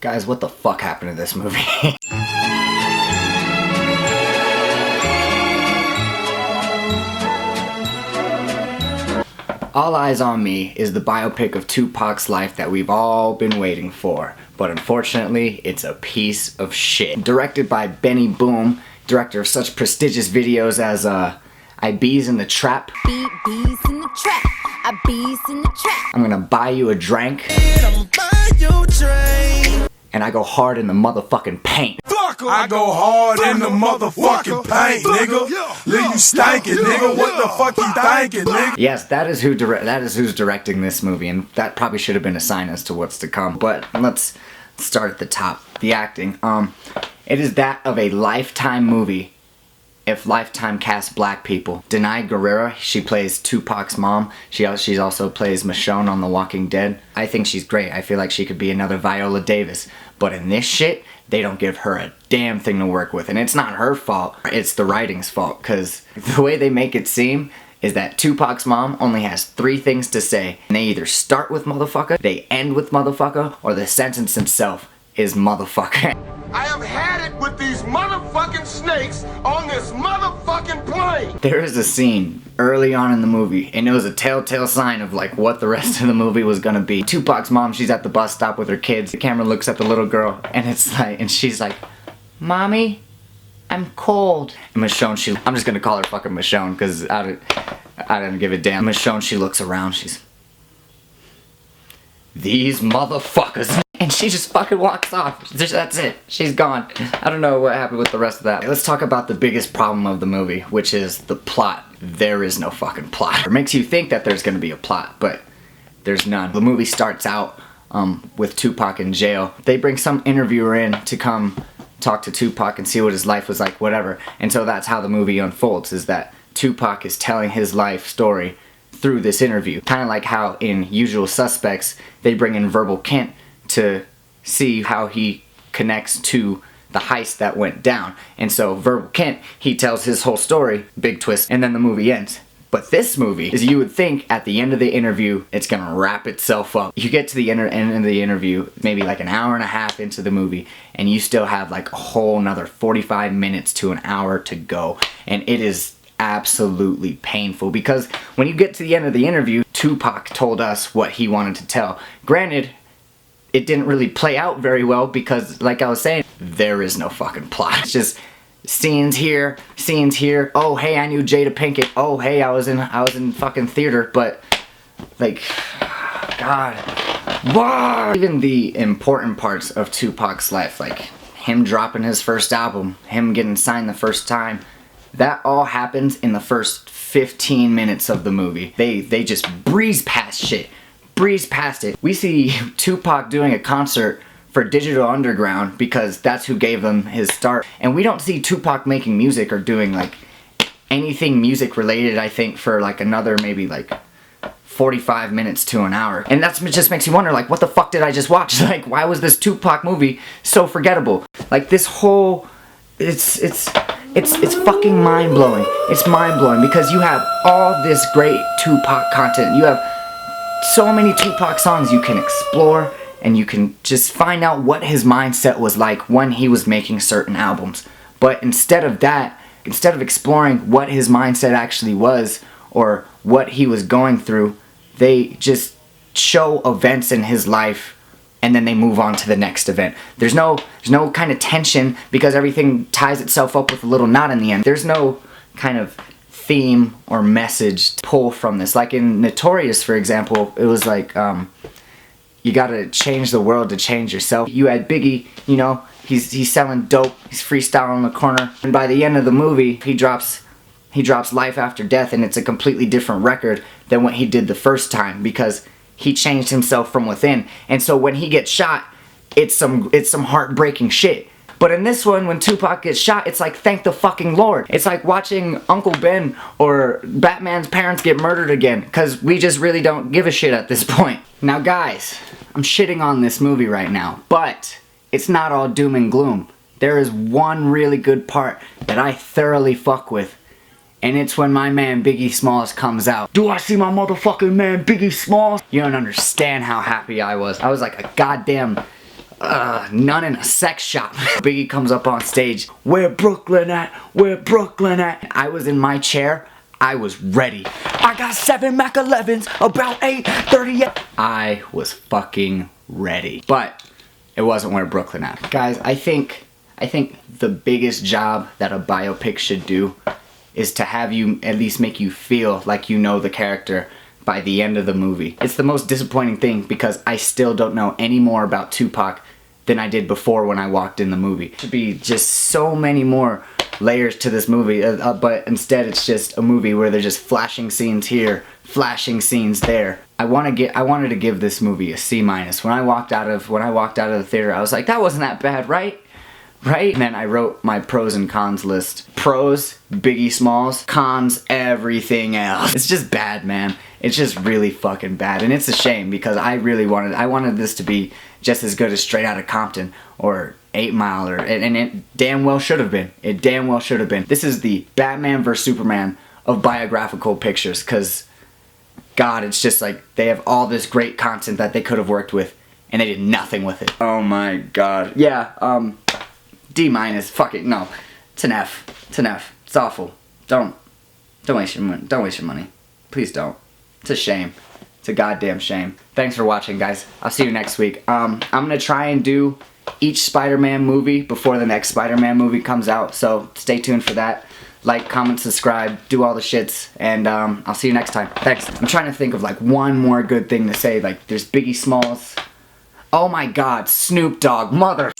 Guys, what the fuck happened to this movie? All Eyez On Me is the biopic of Tupac's life that we've all been waiting for, but unfortunately, it's a piece of shit. Directed by Benny Boom, director of such prestigious videos as Eyez in the Trap. Bees in the trap. I bees in the trap. I'm gonna buy you a drink. And I go hard in the motherfucking paint. I go hard in the motherfucking paint, nigga. Leave you stankin', nigga. What the fuck you thinking, nigga? Yes, that is who's directing this movie, and that probably should have been a sign as to what's to come. But let's start at the top. The acting. It is that of a Lifetime movie. If Lifetime cast black people. Denai Guerrera, she plays Tupac's mom. She also plays Michonne on The Walking Dead. I think she's great. I feel like she could be another Viola Davis. But in this shit, they don't give her a damn thing to work with. And it's not her fault. It's the writing's fault. Because the way they make it seem is that Tupac's mom only has 3 things to say. And they either start with motherfucker, they end with motherfucker, or the sentence itself is motherfucker. I have had it with these motherfucking snakes on this motherfucking plane. There is a scene early on in the movie, and it was a telltale sign of like what the rest of the movie was gonna be. Tupac's mom, she's at the bus stop with her kids. The camera looks at the little girl, and she's like, "Mommy, I'm cold." And Michonne, I'm just gonna call her fucking Michonne, because I didn't give a damn. Michonne, she looks around, these motherfuckers. And she just fucking walks off. That's it. She's gone. I don't know what happened with the rest of that. Let's talk about the biggest problem of the movie, which is the plot. There is no fucking plot. It makes you think that there's gonna be a plot, but there's none. The movie starts out with Tupac in jail. They bring some interviewer in to come talk to Tupac and see what his life was like, whatever. And so that's how the movie unfolds, is that Tupac is telling his life story through this interview. Kind of like how in Usual Suspects, they bring in Verbal Kint to see how he connects to the heist that went down. And so Verbal Kint, he tells his whole story, big twist, and then the movie ends. But this movie, is you would think at the end of the interview, it's gonna wrap itself up. You get to the end of the interview, maybe like an hour and a half into the movie, and you still have like a whole another 45 minutes to an hour to go. And it is absolutely painful, because when you get to the end of the interview, Tupac told us what he wanted to tell. Granted, it didn't really play out very well because, like I was saying, there is no fucking plot. It's just scenes here, scenes here. Oh, hey, I knew Jada Pinkett. Oh, hey, I was in fucking theater, but like, God, whoa! Even the important parts of Tupac's life, like him dropping his first album, him getting signed the first time, that all happens in the first 15 minutes of the movie. They just breeze past shit. Breeze past it. We see Tupac doing a concert for Digital Underground because that's who gave him his start. And we don't see Tupac making music or doing like anything music related, I think, for like another maybe like 45 minutes to an hour. And that just makes you wonder, like, what the fuck did I just watch? Like, why was this Tupac movie so forgettable? Like, this whole, it's fucking mind-blowing. It's mind-blowing because you have all this great Tupac content. You have so many Tupac songs you can explore, and you can just find out what his mindset was like when he was making certain albums. But instead of that, instead of exploring what his mindset actually was or what he was going through, they just show events in his life and then they move on to the next event. There's no kind of tension because everything ties itself up with a little knot in the end. There's no kind of theme or message to pull from this. Like in Notorious, for example, it was like, you gotta change the world to change yourself. You had Biggie, you know, he's selling dope, he's freestyling on the corner, and by the end of the movie, he drops Life After Death, and it's a completely different record than what he did the first time because he changed himself from within. And so when he gets shot, it's some heartbreaking shit. But in this one, when Tupac gets shot, it's like, thank the fucking Lord. It's like watching Uncle Ben or Batman's parents get murdered again, because we just really don't give a shit at this point. Now guys, I'm shitting on this movie right now, but it's not all doom and gloom. There is one really good part that I thoroughly fuck with, and it's when my man Biggie Smalls comes out. Do I see my motherfucking man Biggie Smalls? You don't understand how happy I was. I was like a goddamn none in a sex shop. Biggie comes up on stage. Where Brooklyn at? Where Brooklyn at? I was in my chair. I was ready. I got 7 Mac 11s about 8:30. I was fucking ready. But it wasn't Where Brooklyn at. Guys, I think the biggest job that a biopic should do is to have you at least make you feel like you know the character by the end of the movie. It's the most disappointing thing because I still don't know any more about Tupac than I did before when I walked in the movie. There should be just so many more layers to this movie, but instead it's just a movie where they're just flashing scenes here, flashing scenes there. I wanted to give this movie a C-. When I walked out of the theater, I was like, that wasn't that bad, right? Right? And then I wrote my pros and cons list. Pros, Biggie Smalls. Cons, everything else. It's just bad, man. It's just really fucking bad. And it's a shame because I wanted this to be just as good as Straight Outta Compton or 8 Mile, and it damn well should have been. It damn well should have been. This is the Batman vs Superman of biographical pictures, because God, it's just like they have all this great content that they could have worked with and they did nothing with it. Oh my God. Yeah, D-. Fuck it, no. It's an F. It's an F. It's awful. Don't waste your money. Don't waste your money. Please don't. It's a shame. It's a goddamn shame. Thanks for watching, guys. I'll see you next week. I'm gonna try and do each Spider-Man movie before the next Spider-Man movie comes out, so stay tuned for that. Like, comment, subscribe, do all the shits, and I'll see you next time. Thanks. I'm trying to think of like one more good thing to say. Like, there's Biggie Smalls. Oh my God, Snoop Dogg, mother.